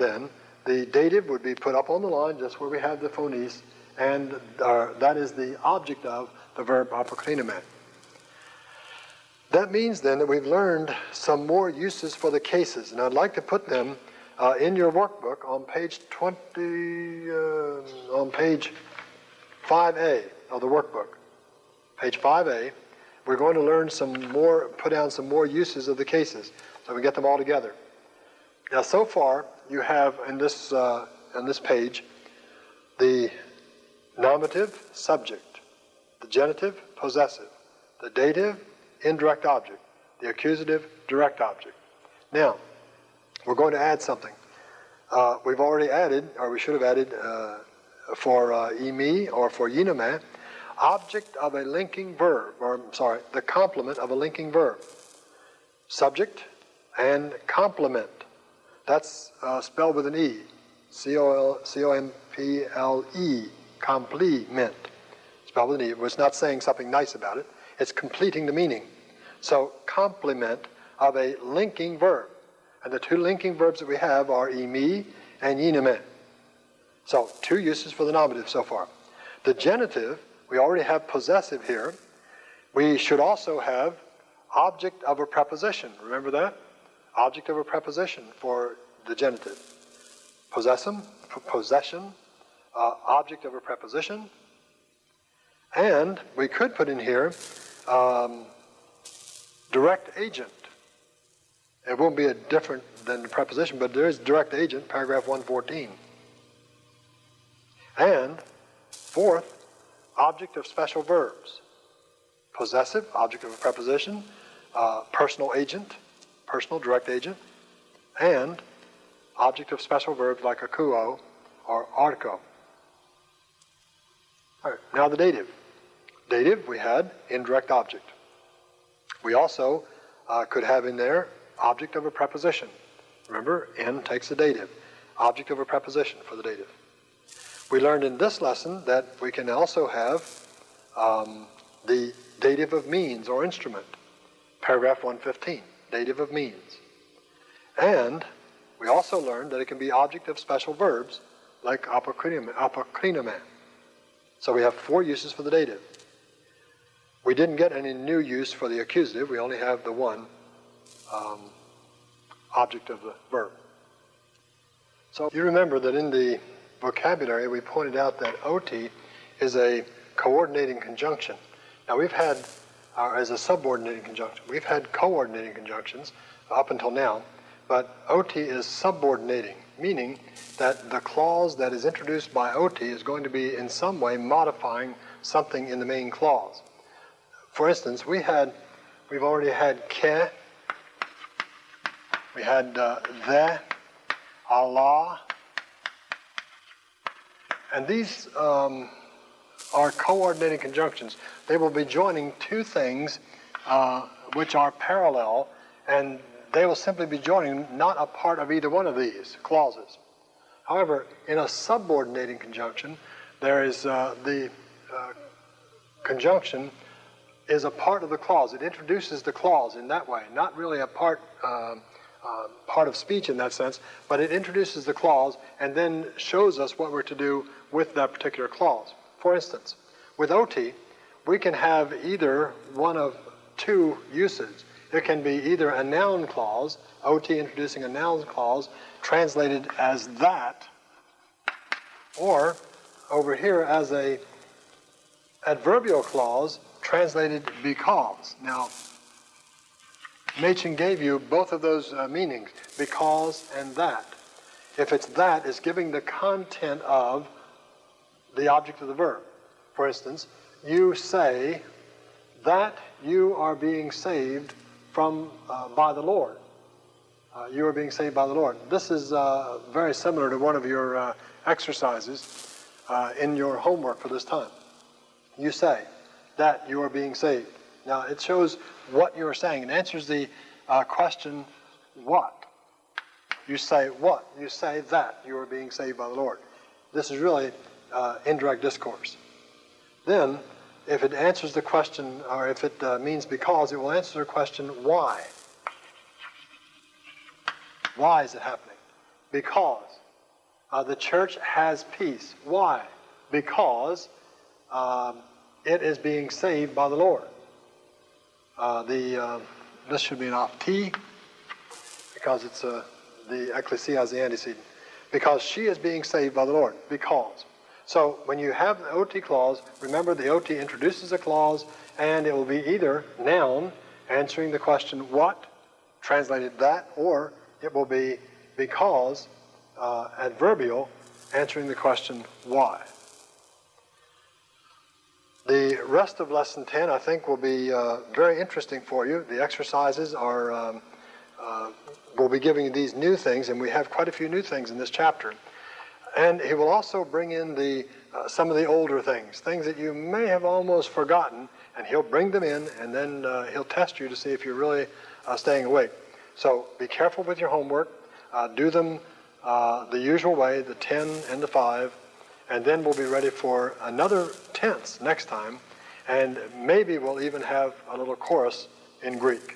then, the dative would be put up on the line just where we have the phonies, and that is the object of the verb apokrinomen. That means then that we've learned some more uses for the cases, and I'd like to put them in your workbook on page 5A of the workbook. Page 5A, we're going to learn some more, put down some more uses of the cases, so we get them all together. Now, so far, you have in this page the nominative, subject, the genitive, possessive, the dative, indirect object, the accusative, direct object. Now, we're going to add something. We've already added, or we should have added, for imi or for yinome, object of a linking verb, the complement of a linking verb. Subject and complement. That's spelled with an E. C-O-M-P-L-E, complement. Spelled with an E. It's not saying something nice about it. It's completing the meaning. So, complement of a linking verb. And the two linking verbs that we have are imi and yinome. So, two uses for the nominative so far. The genitive, we already have possessive here. We should also have object of a preposition. Remember that? Object of a preposition for the genitive. Possession, object of a preposition. And we could put in here direct agent. It won't be different than the preposition, but there is direct agent, paragraph 114. And fourth, object of special verbs. Possessive, object of a preposition, personal agent, personal direct agent, and object of special verbs like akuo or artico. All right, now the dative. Dative, we had indirect object. We also could have in there object of a preposition. Remember, in takes the dative. Object of a preposition for the dative. We learned in this lesson that we can also have the dative of means or instrument. Paragraph 115, dative of means. And we also learned that it can be object of special verbs like apokrinomen. So we have four uses for the dative. We didn't get any new use for the accusative. We only have the one object of the verb. So you remember that in the vocabulary we pointed out that OT is a coordinating conjunction. Now we've had, as a subordinating conjunction, we've had coordinating conjunctions up until now, but OT is subordinating, meaning that the clause that is introduced by OT is going to be in some way modifying something in the main clause. For instance, we've already had ke, we had the, Allah, and these are coordinating conjunctions. They will be joining two things which are parallel, and they will simply be joining, not a part of either one of these clauses. However, in a subordinating conjunction, there is the conjunction is a part of the clause. It introduces the clause in that way, not really a part of speech in that sense, but it introduces the clause and then shows us what we're to do with that particular clause. For instance, with OT, we can have either one of two uses. It can be either a noun clause, OT introducing a noun clause, translated as that, or over here as a adverbial clause, translated because. Now, Machen gave you both of those meanings, because and that. If it's that, it's giving the content of the object of the verb. For instance, you say that you are being saved from by the Lord. You are being saved by the Lord. This is very similar to one of your exercises in your homework for this time. You say that you are being saved. Now, it shows what you are saying. It answers the question, what? You say what? You say that you are being saved by the Lord. This is really indirect discourse. Then, if it answers the question, or if it means because, it will answer the question, why? Why is it happening? Because the church has peace. Why? Because it is being saved by the Lord. This should be an off T, because it's the ecclesia is the antecedent. Because she is being saved by the Lord. Because. So when you have the OT clause, remember the OT introduces a clause, and it will be either noun, answering the question what, translated that, or it will be because, adverbial, answering the question why. The rest of Lesson 10, I think, will be very interesting for you. The exercises are, we'll be giving you these new things, and we have quite a few new things in this chapter. And he will also bring in some of the older things that you may have almost forgotten, and he'll bring them in, and then he'll test you to see if you're really staying awake. So be careful with your homework. Do them the usual way, the 10 and the 5, and then we'll be ready for another tense next time, and maybe we'll even have a little chorus in Greek.